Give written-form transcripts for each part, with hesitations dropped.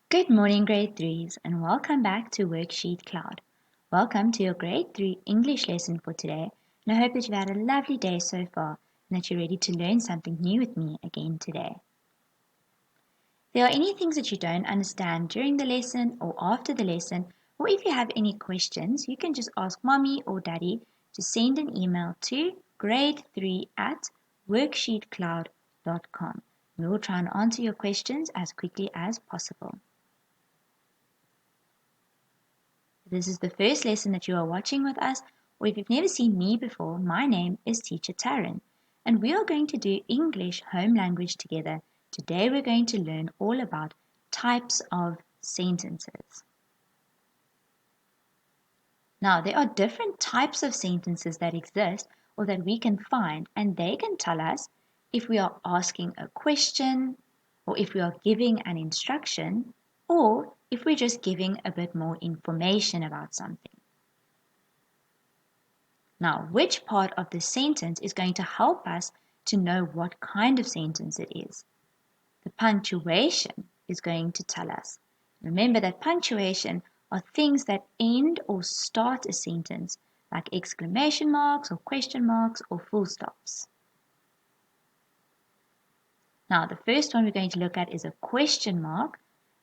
Good morning, grade 3s, and welcome back to WorksheetCloud. Welcome to your grade 3 English lesson for today, and I hope that you've had a lovely day so far and that you're ready to learn something new with me again today. If there are any things that you don't understand during the lesson or after the lesson, or if you have any questions, you can just ask mommy or daddy to send an email to grade3@worksheetcloud.com. We will try and answer your questions as quickly as possible. If this is the first lesson that you are watching with us, or if you've never seen me before, my name is Teacher Taryn, and we are going to do English home language together. Today we're going to learn all about types of sentences. Now, there are different types of sentences that exist or that we can find, and they can tell us if we are asking a question, or if we are giving an instruction, or if we're just giving a bit more information about something. Now, which part of the sentence is going to help us to know what kind of sentence it is? The punctuation is going to tell us. Remember that punctuation are things that end or start a sentence, like exclamation marks or question marks or full stops. Now, the first one we're going to look at is a question mark,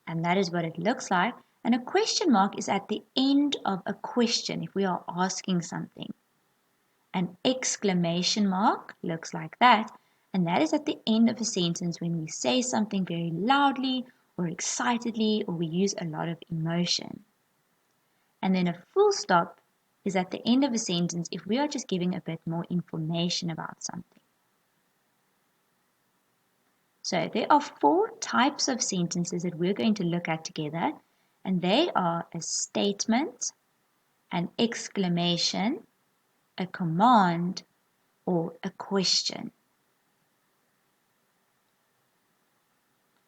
and that is what it looks like. And a question mark is at the end of a question if we are asking something. An exclamation mark looks like that, and that is at the end of a sentence when we say something very loudly or excitedly or we use a lot of emotion. And then a full stop is at the end of a sentence if we are just giving a bit more information about something. So there are 4 types of sentences that we're going to look at together, and they are a statement, an exclamation, a command, or a question.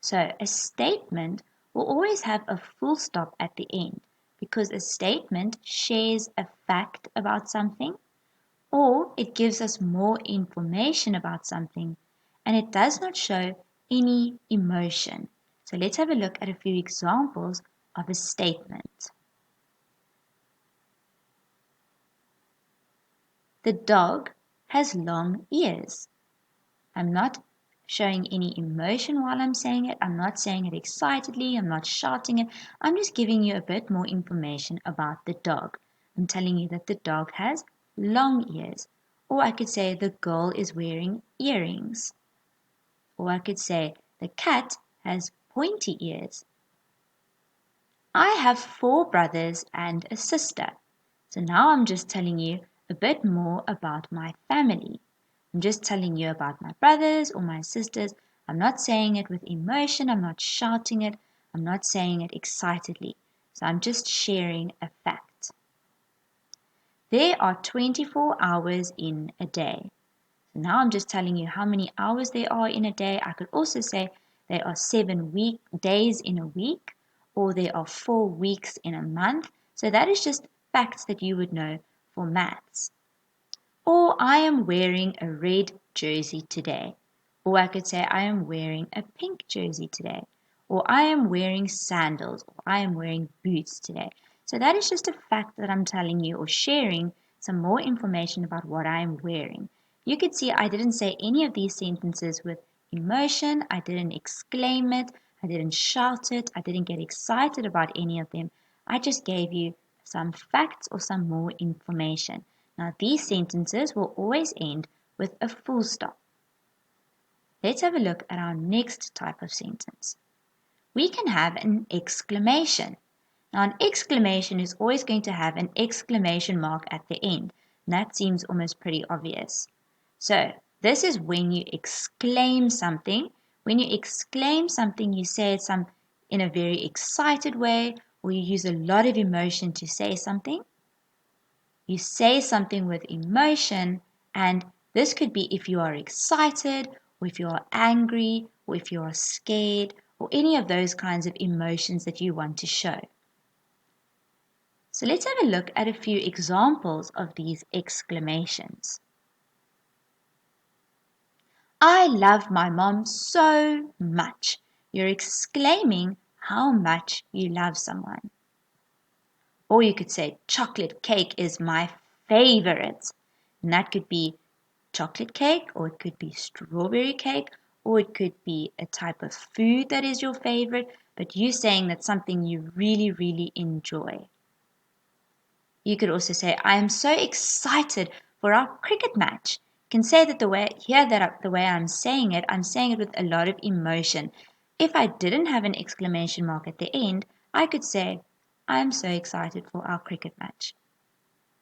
So a statement will always have a full stop at the end because a statement shares a fact about something, or it gives us more information about something, and it does not show any emotion. So let's have a look at a few examples of a statement. The dog has long ears. I'm not showing any emotion while I'm saying it. I'm not saying it excitedly. I'm not shouting it. I'm just giving you a bit more information about the dog. I'm telling you that the dog has long ears. Or I could say the girl is wearing earrings. Or I could say the cat has pointy ears. I have 4 brothers and a sister. So now I'm just telling you a bit more about my family. I'm just telling you about my brothers or my sisters. I'm not saying it with emotion. I'm not shouting it. I'm not saying it excitedly. So I'm just sharing a fact. There are 24 hours in a day. So now I'm just telling you how many hours there are in a day. I could also say there are 7 days in a week, or there are 4 weeks in a month. So that is just facts that you would know for maths. Or I am wearing a red jersey today. Or I could say I am wearing a pink jersey today. Or I am wearing sandals. Or I am wearing boots today. So that is just a fact that I'm telling you or sharing some more information about what I am wearing. You could see I didn't say any of these sentences with emotion. I didn't exclaim it. I didn't shout it. I didn't get excited about any of them. I just gave you some facts or some more information. Now these sentences will always end with a full stop. Let's have a look at our next type of sentence. We can have an exclamation. Now an exclamation is always going to have an exclamation mark at the end. And that seems almost pretty obvious. So this is when you exclaim something. When you exclaim something, you say it in a very excited way, or you use a lot of emotion to say something. You say something with emotion, and this could be if you are excited, or if you are angry, or if you are scared, or any of those kinds of emotions that you want to show. So let's have a look at a few examples of these exclamations. I love my mom so much. You're exclaiming how much you love someone. Or you could say, chocolate cake is my favorite. And that could be chocolate cake, or it could be strawberry cake, or it could be a type of food that is your favorite, but you saying that's something you really, really enjoy. You could also say, I am so excited for our cricket match. You can say that the way I'm saying it with a lot of emotion. If I didn't have an exclamation mark at the end, I could say, I am so excited for our cricket match.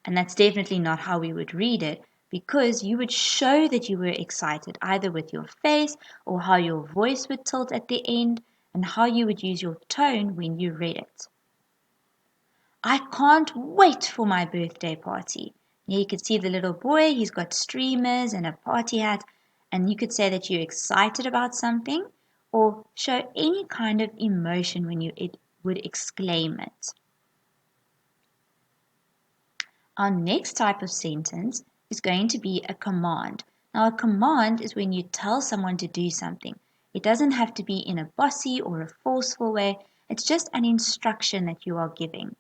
And that's definitely not how we would read it, because you would show that you were excited either with your face or how your voice would tilt at the end and how you would use your tone when you read it. I can't wait for my birthday party. Here you could see the little boy, he's got streamers and a party hat, and you could say that you're excited about something or show any kind of emotion when you would exclaim it. Our next type of sentence is going to be a command. Now, a command is when you tell someone to do something. It doesn't have to be in a bossy or a forceful way. It's just an instruction that you are giving.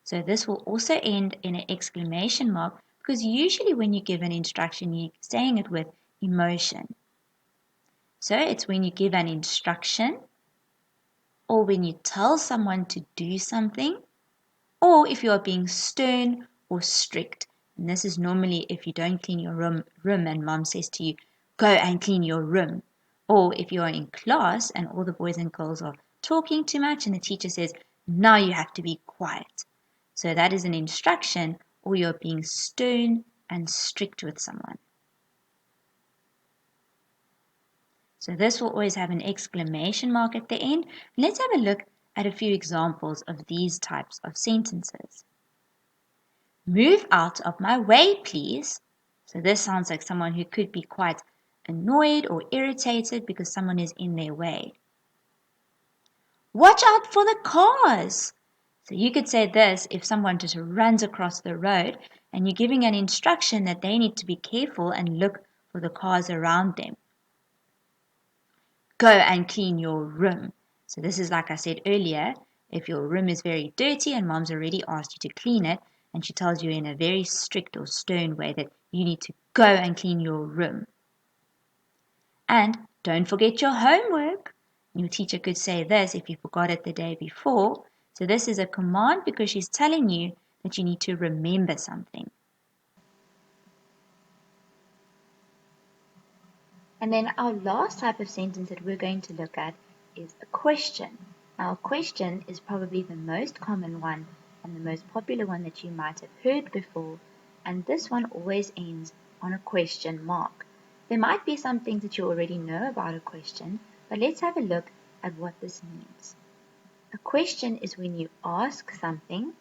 So this will also end in an exclamation mark, because usually when you give an instruction, you're saying it with emotion. So it's when you give an instruction, or when you tell someone to do something, or if you are being stern or strict. And this is normally if you don't clean your room and mom says to you, go and clean your room. Or if you are in class and all the boys and girls are talking too much and the teacher says, now you have to be quiet. So that is an instruction, or you're being stern and strict with someone. So this will always have an exclamation mark at the end. Let's have a look at a few examples of these types of sentences. Move out of my way, please. So this sounds like someone who could be quite annoyed or irritated because someone is in their way. Watch out for the cars. So you could say this if someone just runs across the road and you're giving an instruction that they need to be careful and look for the cars around them. Go and clean your room. So this is like I said earlier, if your room is very dirty and mom's already asked you to clean it, and she tells you in a very strict or stern way that you need to go and clean your room. And don't forget your homework. Your teacher could say this if you forgot it the day before. So this is a command because she's telling you that you need to remember something. And then our last type of sentence that we're going to look at is a question. Now, a question is probably the most common one and the most popular one that you might have heard before, and this one always ends on a question mark. There might be some things that you already know about a question, but let's have a look at what this means. A question is when you ask something,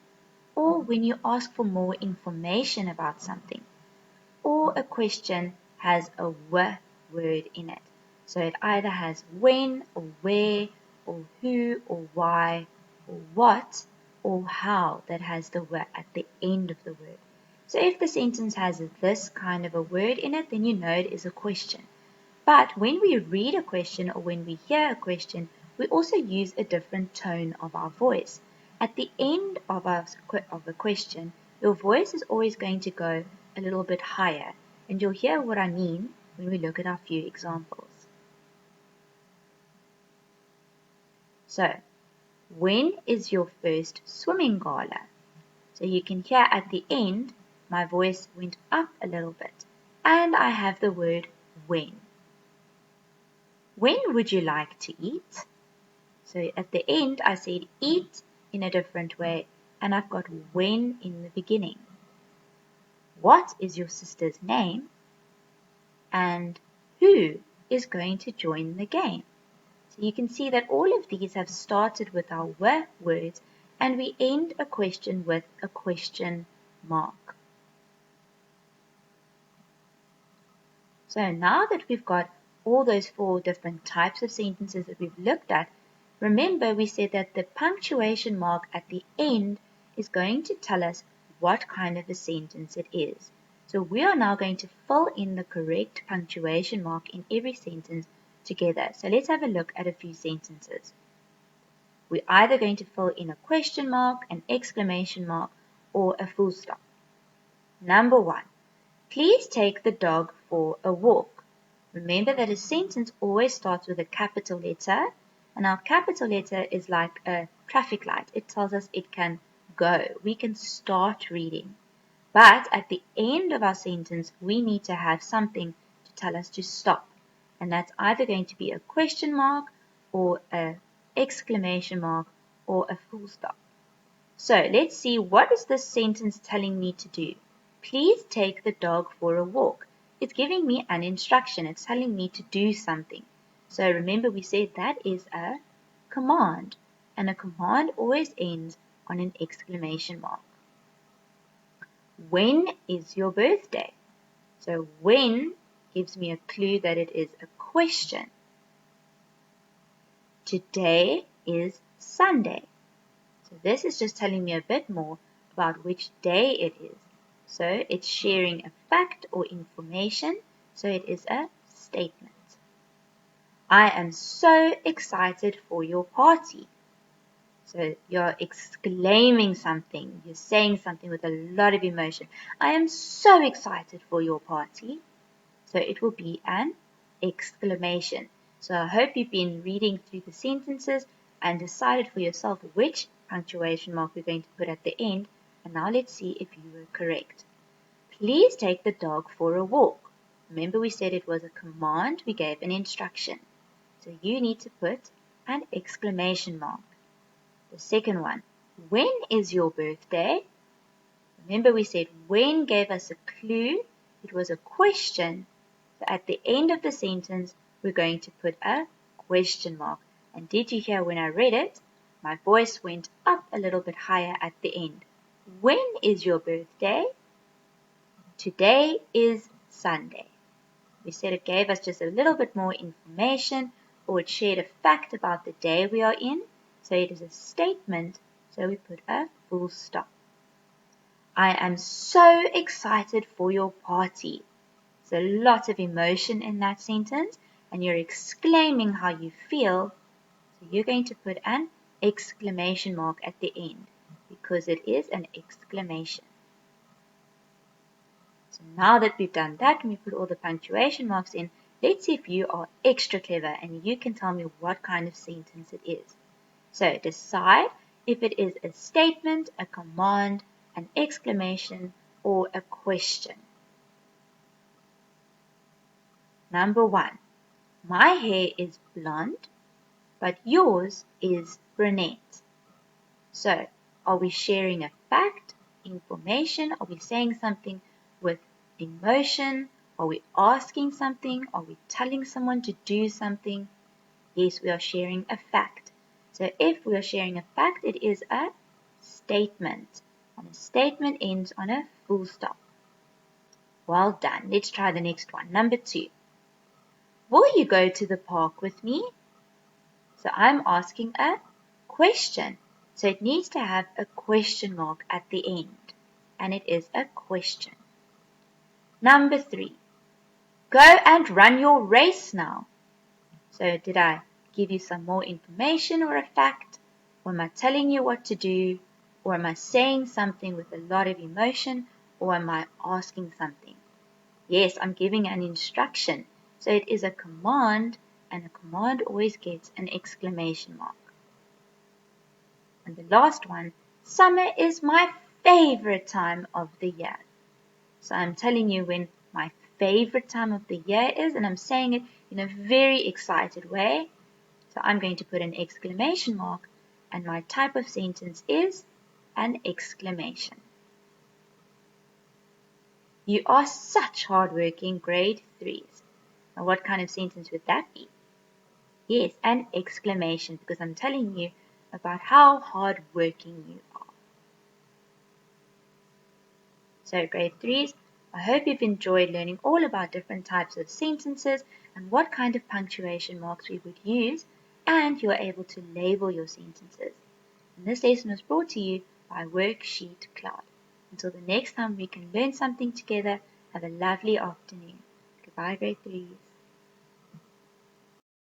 or when you ask for more information about something, or a question has a "w" word in it. So it either has when or where or who or why or what or how that has the "w" at the end of the word. So if the sentence has this kind of a word in it, then you know it is a question. But when we read a question or when we hear a question, we also use a different tone of our voice. At the end of a question, your voice is always going to go a little bit higher, and you'll hear what I mean when we look at our few examples. So, when is your first swimming gala? So you can hear at the end, my voice went up a little bit, and I have the word when. When would you like to eat? So at the end, I said eat in a different way, and I've got when in the beginning. What is your sister's name? And who is going to join the game? So you can see that all of these have started with our "w" words, and we end a question with a question mark. So now that we've got all those 4 different types of sentences that we've looked at, remember we said that the punctuation mark at the end is going to tell us what kind of a sentence it is. So we are now going to fill in the correct punctuation mark in every sentence together. So let's have a look at a few sentences. We're either going to fill in a question mark, an exclamation mark, or a full stop. Number 1. Please take the dog for a walk. Remember that a sentence always starts with a capital letter, and our capital letter is like a traffic light. It tells us it can go. We can start reading. But at the end of our sentence, we need to have something to tell us to stop. And that's either going to be a question mark or an exclamation mark or a full stop. So let's see, what is this sentence telling me to do? Please take the dog for a walk. It's giving me an instruction. It's telling me to do something. So remember we said that is a command. And a command always ends on an exclamation mark. When is your birthday? So when gives me a clue that it is a question. Today is Sunday. So this is just telling me a bit more about which day it is. So it's sharing a fact or information. So it is a statement. I am so excited for your party. So you're exclaiming something. You're saying something with a lot of emotion. I am so excited for your party. So it will be an exclamation. So I hope you've been reading through the sentences and decided for yourself which punctuation mark we're going to put at the end. And now let's see if you were correct. Please take the dog for a walk. Remember we said it was a command. We gave an instruction. So you need to put an exclamation mark. The second one, when is your birthday? Remember we said when gave us a clue. It was a question. So at the end of the sentence, we're going to put a question mark. And did you hear when I read it? My voice went up a little bit higher at the end. When is your birthday? Today is Sunday. We said it gave us just a little bit more information, or it shared a fact about the day we are in. So it is a statement, so we put a full stop. I am so excited for your party. There's a lot of emotion in that sentence, and you're exclaiming how you feel. So you're going to put an exclamation mark at the end, because it is an exclamation. So now that we've done that, and we put all the punctuation marks in, let's see if you are extra clever and you can tell me what kind of sentence it is. So decide if it is a statement, a command, an exclamation, or a question. Number 1. My hair is blonde, but yours is brunette. So, are we sharing a fact, information? Are we saying something with emotion? Are we asking something? Are we telling someone to do something? Yes, we are sharing a fact. So if we are sharing a fact, it is a statement. And a statement ends on a full stop. Well done. Let's try the next one. Number 2. Will you go to the park with me? So I'm asking a question. So it needs to have a question mark at the end. And it is a question. Number 3. Go and run your race now. So did I give you some more information or a fact? Or am I telling you what to do? Or am I saying something with a lot of emotion? Or am I asking something? Yes, I'm giving an instruction. So it is a command, and a command always gets an exclamation mark. And the last one, summer is my favorite time of the year. So I'm telling you when my favorite time of the year is, and I'm saying it in a very excited way. So I'm going to put an exclamation mark, and my type of sentence is an exclamation. You are such hardworking grade 3s. Now what kind of sentence would that be? Yes, an exclamation, because I'm telling you about how hardworking you are. So grade 3s, I hope you've enjoyed learning all about different types of sentences and what kind of punctuation marks we would use, and you are able to label your sentences. And this lesson was brought to you by WorksheetCloud. Until the next time we can learn something together, have a lovely afternoon. Goodbye, grade 3s.